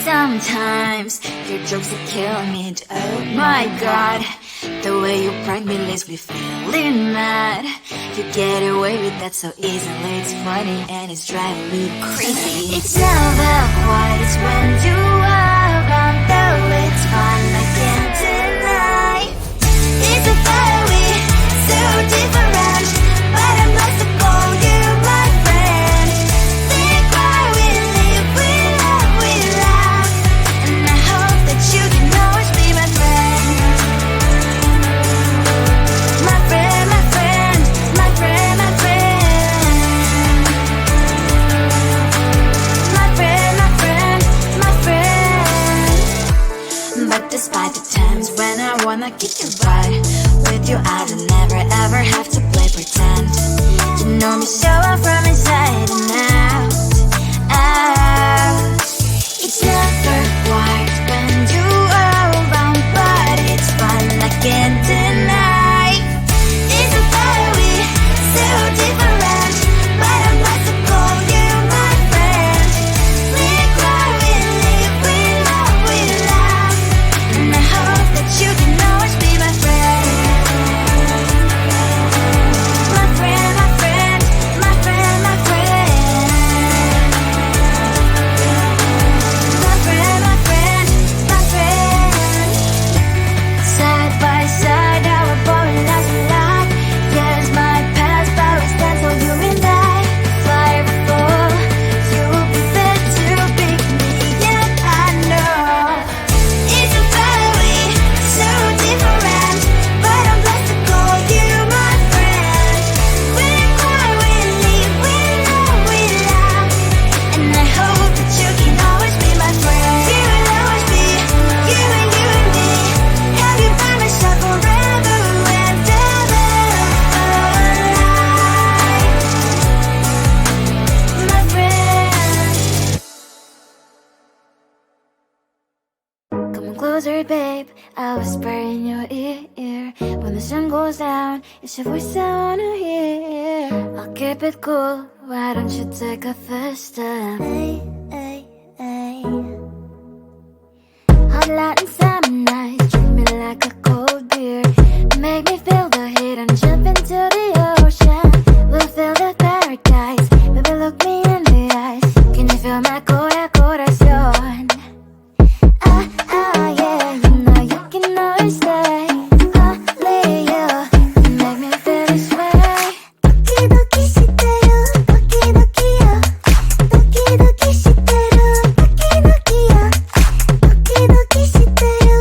Sometimes your jokes are killing me. Oh my god, the way you prank me leaves me feeling mad. You get away with that so easily. It's funny and it's driving me crazy. It's never quiet, it's when you are around. Though it's fun, I can't deny. It's a very so different, but I must call you my friend. Think why we live, we love, we laugh, and I hope that you can always be my friend. My friend, my friend, my friend, my friend. My friend, my friend, my friend. But despite the times when I wanna kick your butt, with you I don't never ever have to play pretend. You know me so well from inside and out, out. It's never quiet when you are around, but it's fun, I can't deny. It's a very so different, but I must call you my friend. We cry, we live, we love, we laugh, and I hope that you can always be my friend. My friend, my friend, my friend, my friend. My friend, my friend, my friend. Side by side, our boring lives we laugh. Yes, my past, but we stand so you and I. Fly before you will be there to pick me, yeah, I know. It's a very so different, but I'm blessed to call you my friend. We cry, we live, we love, we laugh, and I hope that you can always be my friend. You will always be you and me. Have you by my side forever and ever. My friend. Come on closer, babe, I'll whisper in your ear. When the sun goes down, it's your voice I wanna hear. I'll keep it cool, why don't you take a first step? Hey, hey, hey. Hot light and summer nights, treat me like a cold beer. Make me feel the heat and jump into the ocean. We'll feel the paradise, baby look me in the eyes. Can you feel my corazón? Ah, ah, yeah, you know you can always stay. Only you can make me feel this way. Doki doki shiteru, doki doki yo. Doki doki shiteru, doki doki yo. Doki doki shiteru,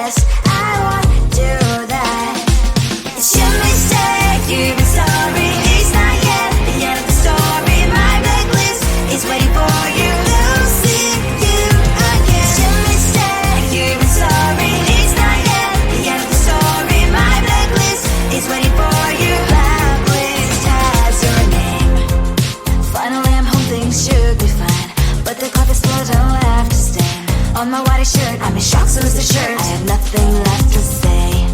guess I won't do that. It's your mistake, you've been sorry. It's not yet the end of the story. My blacklist is waiting for you. We'll see you again. It's your mistake, you've been sorry. It's not yet the end of the story. My blacklist is waiting for you. Blacklist has your name. Finally I'm home, things should be fine, but the carpet's still don't have to stain. On my white shirt, I'm in shock, so is the shirt. I have nothing left to say.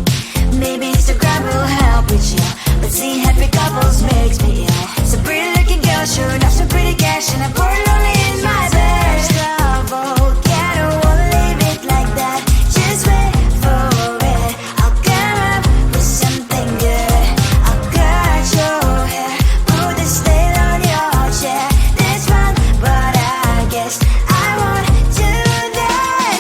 Maybe Instagram will help with you, but seeing happy couples makes me ill. Some pretty looking girl showing off some pretty cash, and I'm pouring lonely in my bed. Trouble, yeah, I don't wanna leave it like that. Just wait for it. I'll come up with something good. I'll cut your hair, put the stain on your chair. This one, but I guess I won't do that.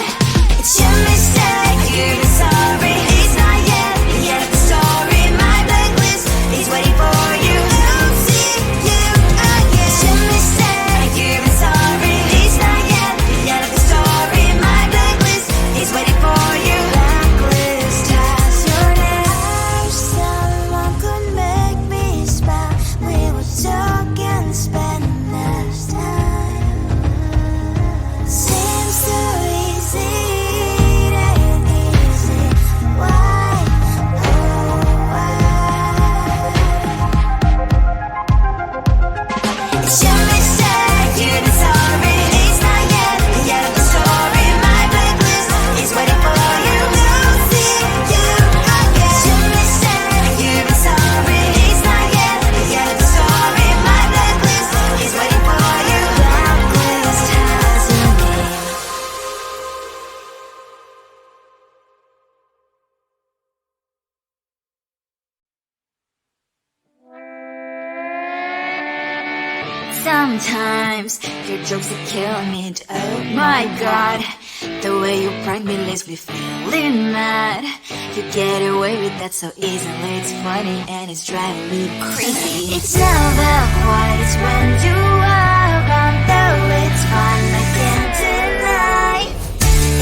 It's your mistake, you've been sorry. It's not yet the end of the story. My blacklist is waiting for you. I'll see you again. It's your mistake, you've been sorry. It's not yet the end of the story. My blacklist is waiting for you. Blacklist has your name. I wish someone could make me smile. We would talk and spend less time. Seems so easy, it ain't easy. Why, oh why? It's your mistake, you've been sorry. It's not yet the end of the story. My blacklist is waiting for you. We'll see you again. It's your mistake, you've been sorry. It's not yet the end of the story. My blacklist is waiting for you. Blacklist has your name. Sometimes your jokes are killing me. Oh my god, the way you prank me leaves me feeling mad. You get away with that so easily. It's funny and it's driving me crazy. It's never quiet, it's when you are around. Though it's fun, I can't deny.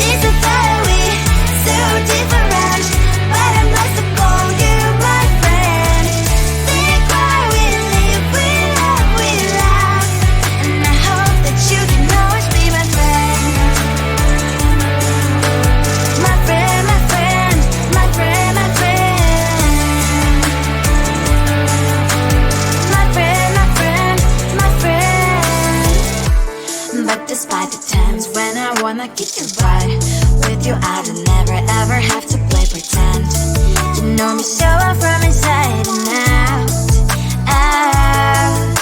It's a fiery, so different, but I'm blessed to call you my friend. We cry, we live, we love, we laugh, and I hope that you can always be my friend. My friend, my friend, my friend, my friend. My friend, my friend, my friend. But despite the times when I wanna kick your butt, with you I don't never ever have to play pretend. You know me so well from inside and out, out.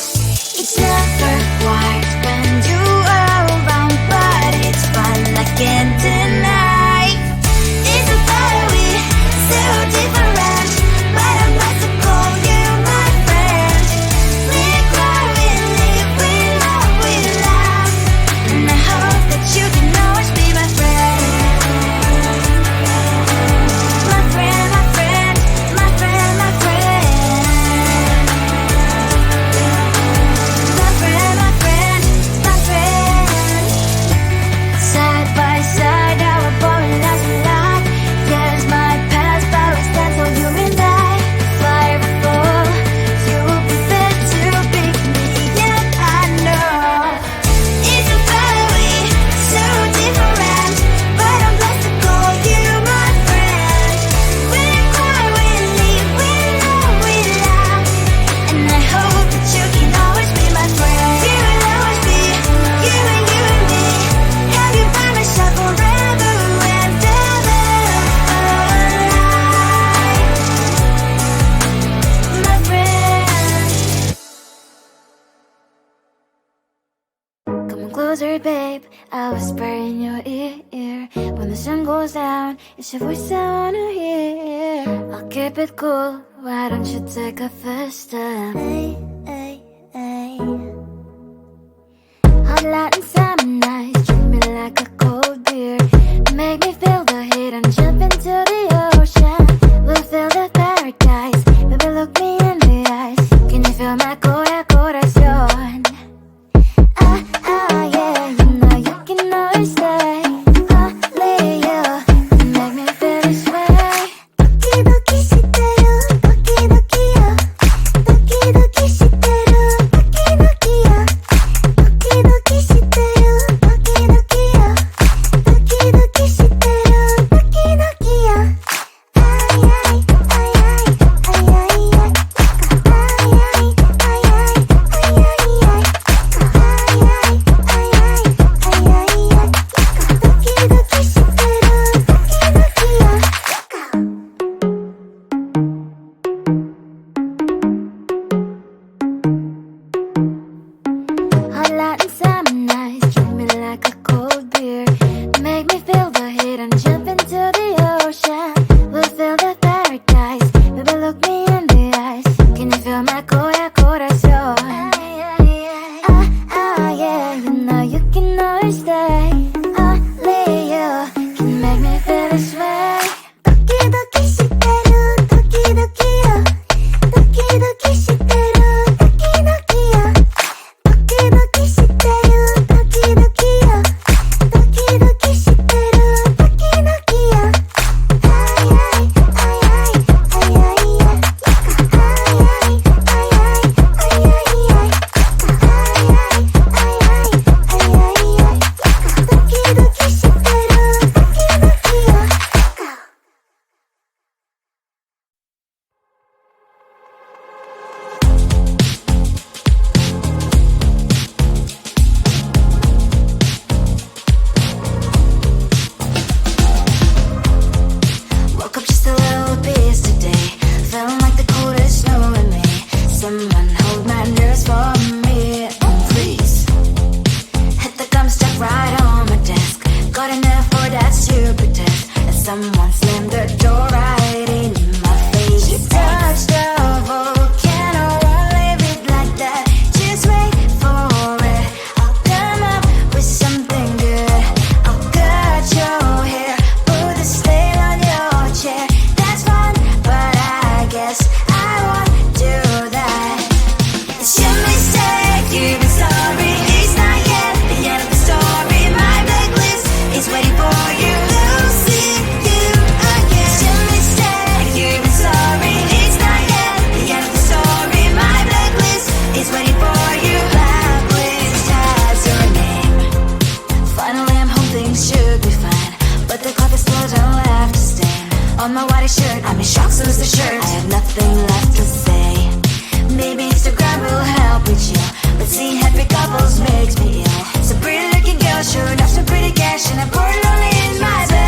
It's never quiet when you are around, but it's fun, I can't deny. It's a fiery, so different, but I'm blessed to call you my friend. We cry, we live, we love, we laugh, and I hope that you can always be my friend. My friend, my friend, my friend, my friend. My friend, my friend, my friend. Side by side, our bond lasts a lot. Yes, my past power stands on you and I. If I ever fall, you will be there to pick me up. I know it's a fiery, so different, but I'm blessed to call you my friend. We cry, we live, we love, we laugh, and I hope that you can always be my friend. You will always be you and me. Have you by my side forever and ever. My friend. Come on closer, babe. I'll whisper in your ear. When the sun goes down, it's your voice I wanna hear. I'll keep it cool. Why don't you take a first step? Hey, hey, hey. Hot Latin summer nights, treat me like a cold beer. Make me feel the heat and jump into the ocean. We'll feel the paradise. Baby, look me in the eyes. Can you feel my corazón? Yeah, you know you can always stay. Only you make me feel slammed the door right in my face. You touched the volcano, won't leave it like that. Just wait for it. I'll come up with something good. I'll cut your hair, put a stain on your chair. That's fun, but I guess I won't do that. It's your mistake, you've been sorry. It's not yet the end of the story. My blacklist is waiting for you. Losing you again. It's your mistake, you've been sorry. It's not yet the end of the story. My blacklist is waiting for you. Blacklist has your name. Finally I'm home, things should be fine, but the cloth is still don't left to stain on my white shirt. I'm in shock, so is the shirt. I have nothing left to say. Maybe Instagram will help with you, but seeing happy couples makes me ill. Some pretty looking girl showing off some pretty cash, and I'm bored lonely in my bed.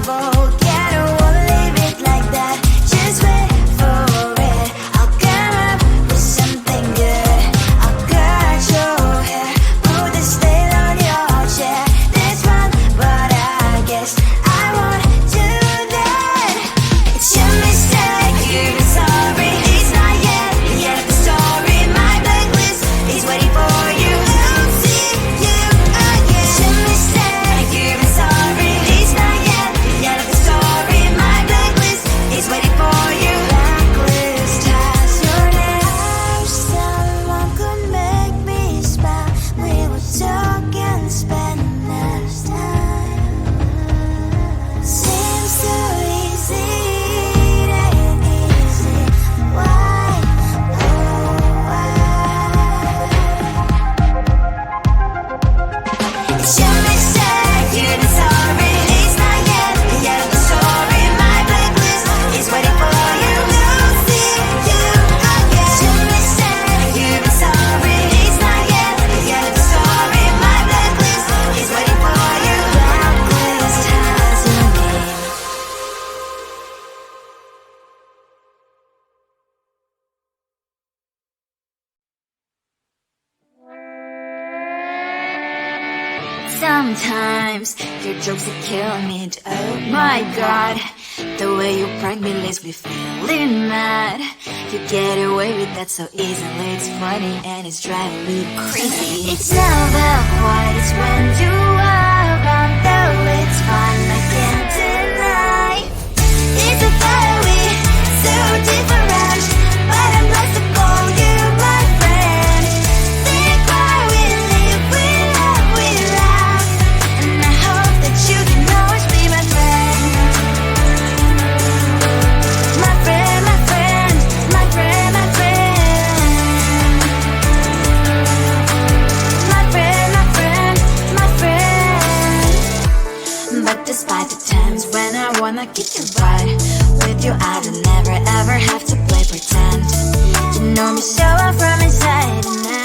Volcano, won't leave it like that. Just wait for it. I'll come up with something good. I'll cut your hair, put the stain on your chair. That's fun, but I guess I won't do that. It's your mistake, you've been sorry. It's not yet the end of the story. My blacklist is waiting for you. Losing you again. It's your mistake, you've been sorry. It's not yet the end of the story. My blacklist is waiting for you. Blacklist has your name. I wish someone could make me smile. We would talk and spend less time. Seems too easy, it ain't easy. Why, oh why? It's your mistake, you've been sorry. It's not yet the end of the story. My blacklist is waiting for you. Losing you again. It's your mistake, you've been sorry. It's not yet the end of the story. My blacklist is waiting for you. Blacklist has your name. Sometimes your jokes are killing me. Oh my god, the way you prank me leaves me feeling mad. You get away with that so easily. It's funny and it's driving me crazy. It's never quiet, it's when you are around. Though it's fun, I can't deny. It's a fire we so different, but I'm blessed to call you my friend. Think why we live, we love, we laugh, and I hope that you can always be my friend. My friend, my friend, my friend, my friend. My friend, my friend, my friend. But despite the times when I wanna kick your butt, with you I don't never ever have to play pretend. You know me so well from inside and out.